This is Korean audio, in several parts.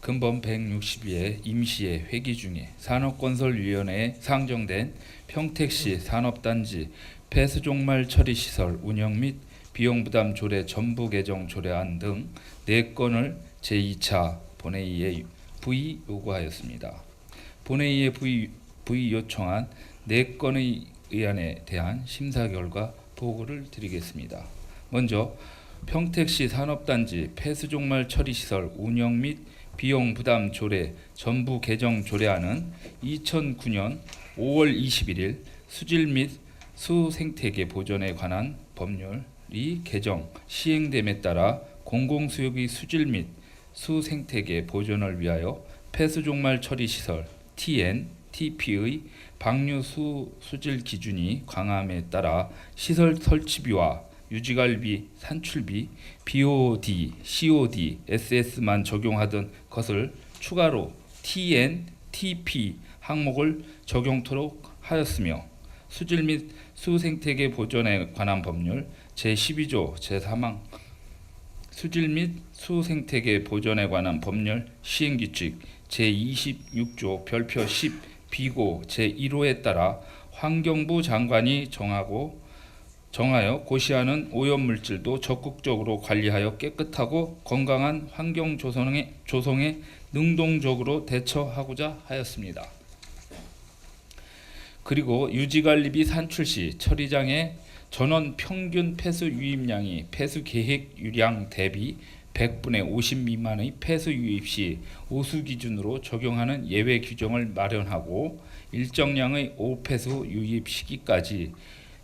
근본 162의 임시의 회기 중에 산업건설위원회에 상정된 평택시 산업단지 폐수종말 처리시설 운영 및 비용부담 조례 전부 개정 조례안 등 4건을 제2차 본회의에 부의 요구하였습니다. 본회의에 부의 요청한 4건의 의안에 대한 심사 결과 보고를 드리겠습니다. 먼저 평택시 산업단지 폐수종말 처리시설 운영 및 비용부담 조례 전부 개정 조례안은 2009년 5월 21일 수질 및 수생태계 보존에 관한 법률이 개정 시행됨에 따라 공공수역의 수질 및 수생태계 보존을 위하여 폐수종말 처리시설 TN, TP의 방류수 수질 기준이 강함에 따라 시설 설치비와 유지관리, 산출비, BOD, COD, SS만 적용하던 것을 추가로 TN, TP 항목을 적용토록 하였으며 수질 및 수생태계 보존에 관한 법률 제12조 제3항 수질 및 수생태계 보존에 관한 법률 시행규칙 제26조 별표 10 비고 제1호에 따라 환경부 장관이 정하여 고시하는 오염물질도 적극적으로 관리하여 깨끗하고 건강한 환경 조성에 능동적으로 대처하고자 하였습니다. 그리고 유지관리비 산출 시 처리장의 전원 평균 폐수 유입량이 폐수 계획 유량 대비 100분의 50 미만의 폐수 유입 시 오수 기준으로 적용하는 예외 규정을 마련하고 일정량의 오폐수 유입 시기까지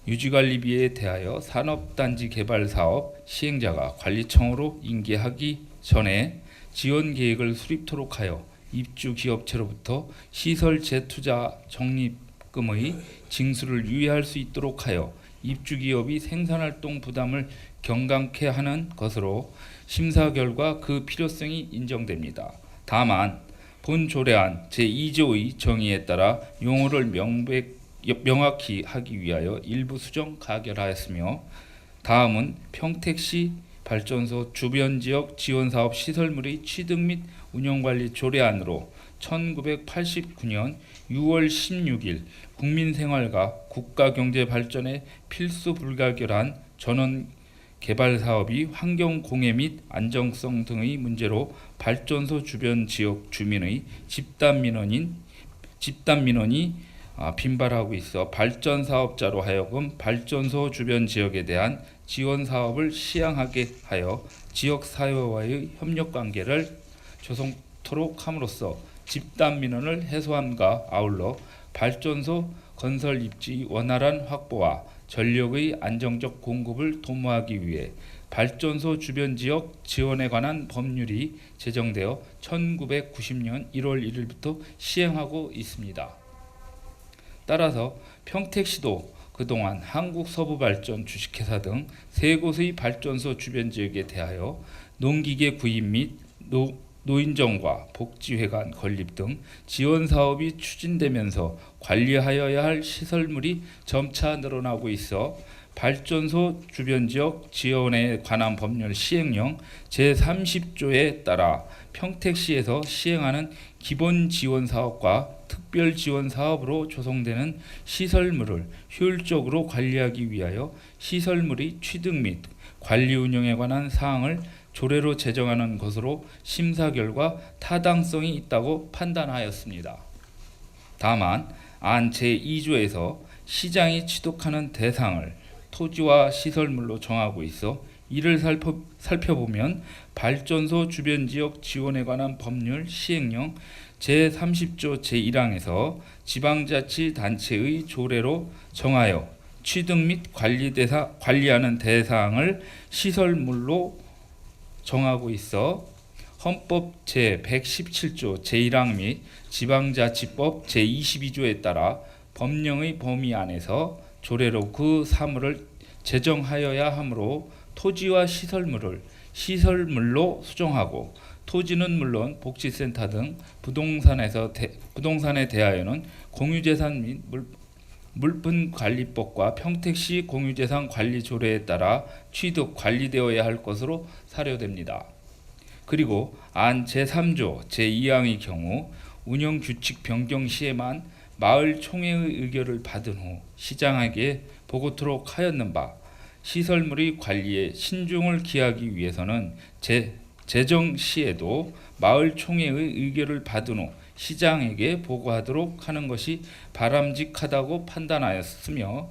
유지관리비에 대하여 산업단지 개발사업 시행자가 관리청으로 인계하기 전에 지원계획을 수립토록 하여 입주기업체로부터 시설 재투자 적립금의 징수를 유예할 수 있도록 하여 입주기업이 생산활동 부담을 경감케 하는 것으로 심사 결과 그 필요성이 인정됩니다. 다만 본 조례안 제2조의 정의에 따라 용어를 명확히 하기 위하여 일부 수정 가결하였으며 다음은 평택시 발전소 주변지역 지원사업 시설물의 취득 및 운영관리 조례안으로 1989년 6월 16일 국민생활과 국가경제발전에 필수 불가결한 전원 개발사업이 환경공해 및 안정성 등의 문제로 발전소 주변 지역 주민의 집단 민원이 빈발하고 있어 발전사업자로 하여금 발전소 주변 지역에 대한 지원사업을 시행하게 하여 지역사회와의 협력관계를 조성토록 함으로써 집단 민원을 해소함과 아울러 발전소 건설 입지 원활한 확보와 전력의 안정적 공급을 도모하기 위해 발전소 주변 지역 지원에 관한 법률이 제정되어 1990년 1월 1일부터 시행하고 있습니다. 따라서 평택시도 그동안 한국서부발전 주식회사 등 3곳의 발전소 주변 지역에 대하여 농기계 구입 및 노인정과 복지회관 건립 등 지원사업이 추진되면서 관리하여야 할 시설물이 점차 늘어나고 있어 발전소 주변지역 지원에 관한 법률 시행령 제30조에 따라 평택시에서 시행하는 기본지원사업과 특별지원사업으로 조성되는 시설물을 효율적으로 관리하기 위하여 시설물의 취득 및 관리 운영에 관한 사항을 조례로 제정하는 것으로 심사 결과 타당성이 있다고 판단하였습니다. 다만 안 제2조에서 시장이 취득하는 대상을 토지와 시설물로 정하고 있어 이를 살펴보면 발전소 주변 지역 지원에 관한 법률 시행령 제30조 제1항에서 지방자치단체의 조례로 정하여 취득 및 관리하는 대상을 시설물로 정하고 있어 헌법 제117조 제1항 및 지방자치법 제22조에 따라 법령의 범위 안에서 조례로 그 사물을 제정하여야 하므로 토지와 시설물을 시설물로 수정하고 토지는 물론 복지센터 등 부동산에 대하여는 공유재산 및 물품관리법과 평택시 공유재산 관리조례에 따라 취득, 관리되어야 할 것으로 사료됩니다. 그리고 안 제3조 제2항의 경우 운영규칙 변경 시에만 마을 총회의 의결을 받은 후 시장에게 보고토록 하였는 바 시설물의 관리에 신중을 기하기 위해서는 제정 시에도 마을 총회의 의결을 받은 후 시장에게 보고하도록 하는 것이 바람직하다고 판단하였으며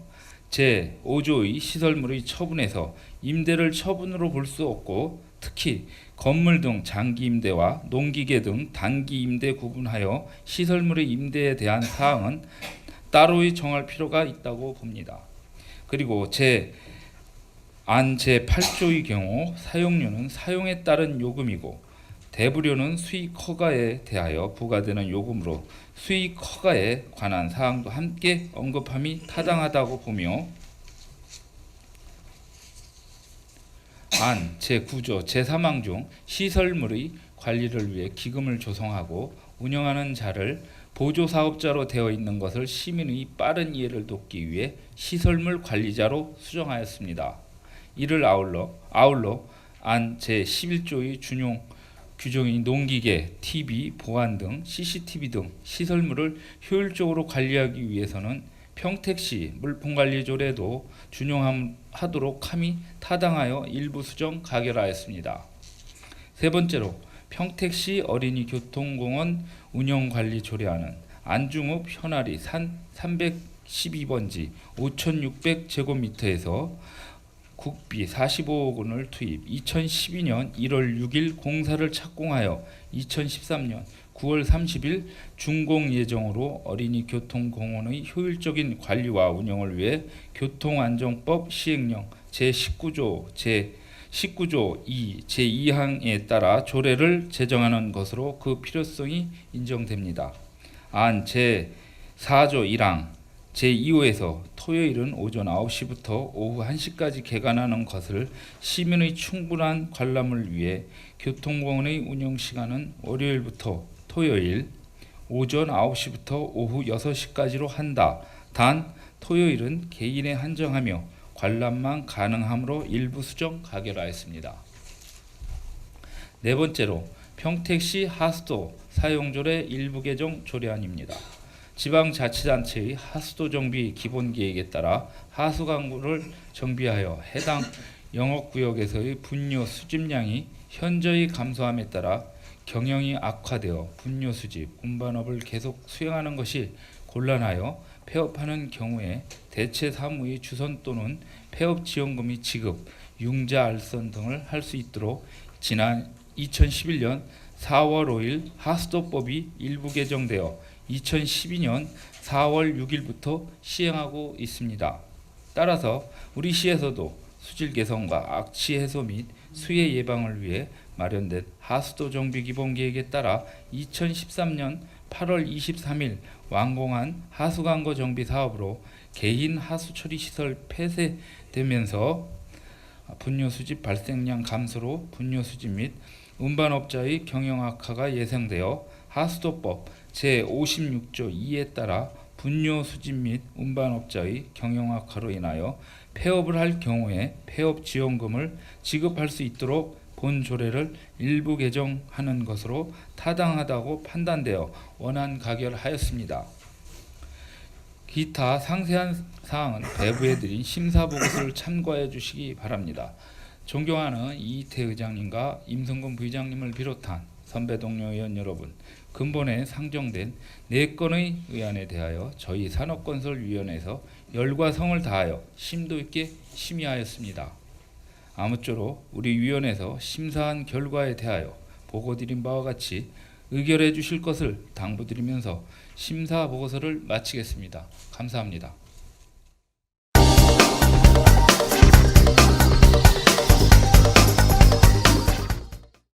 제5조의 시설물의 처분에서 임대를 처분으로 볼 수 없고 특히 건물 등 장기 임대와 농기계 등 단기 임대 구분하여 시설물의 임대에 대한 사항은 따로 정할 필요가 있다고 봅니다. 그리고 제8조의 경우 사용료는 사용에 따른 요금이고 대부료는 수익 허가에 대하여 부과되는 요금으로 수익 허가에 관한 사항도 함께 언급함이 타당하다고 보며 안 제9조 제3항 중 시설물의 관리를 위해 기금을 조성하고 운영하는 자를 보조사업자로 되어 있는 것을 시민의 빠른 이해를 돕기 위해 시설물 관리자로 수정하였습니다. 이를 아울러 안 제11조의 준용 규정인 농기계, TV, 보안 등 CCTV 등 시설물을 효율적으로 관리하기 위해서는 평택시 물품관리조례도 준용하도록 함이 타당하여 일부 수정 가결하였습니다. 세 번째로 평택시 어린이교통공원 운영관리조례안은 안중읍 현아리 산 312번지 5,600제곱미터에서 국비 45억 원을 투입 2012년 1월 6일 공사를 착공하여 2013년 9월 30일 준공 예정으로 어린이 교통공원의 효율적인 관리와 운영을 위해 교통안전법 시행령 제19조 2 제2항에 따라 조례를 제정하는 것으로 그 필요성이 인정됩니다. 안 제4조 1항 제2호에서 토요일은 오전 9시부터 오후 1시까지 개관하는 것을 시민의 충분한 관람을 위해 교통공원의 운영시간은 월요일부터 토요일 오전 9시부터 오후 6시까지로 한다. 단 토요일은 개인에 한정하며 관람만 가능하므로 일부 수정 가결하였습니다. 네 번째로 평택시 하수도 사용조례 일부 개정 조례안입니다. 지방자치단체의 하수도 정비 기본계획에 따라 하수관구를 정비하여 해당 영업구역에서의 분뇨 수집량이 현저히 감소함에 따라 경영이 악화되어 분뇨 수집, 운반업을 계속 수행하는 것이 곤란하여 폐업하는 경우에 대체 사무의 주선 또는 폐업 지원금의 지급, 융자 알선 등을 할 수 있도록 지난 2011년 4월 5일 하수도법이 일부 개정되어 2012년 4월 6일부터 시행하고 있습니다. 따라서 우리 시에서도 수질 개선과 악취 해소 및 수해 예방을 위해 마련된 하수도 정비 기본 계획에 따라 2013년 8월 23일 완공한 하수관거 정비 사업으로 개인 하수 처리 시설 폐쇄되면서 분뇨 수집 발생량 감소로 분뇨 수집 및 운반업자의 경영 악화가 예상되어 하수도법 제56조 2에 따라 분뇨 수집 및 운반업자의 경영 악화로 인하여 폐업을 할 경우에 폐업 지원금을 지급할 수 있도록 본 조례를 일부 개정하는 것으로 타당하다고 판단되어 원안 가결하였습니다. 기타 상세한 사항은 배부해 드린 심사보고서를 참고해 주시기 바랍니다. 존경하는 이태 의장님과 임성근 부의장님을 비롯한 선배 동료 의원 여러분, 근본에 상정된 4건의 의안에 대하여 저희 산업건설위원회에서 열과 성을 다하여 심도 있게 심의하였습니다. 아무쪼록 우리 위원회에서 심사한 결과에 대하여 보고드린 바와 같이 의결해 주실 것을 당부드리면서 심사 보고서를 마치겠습니다. 감사합니다.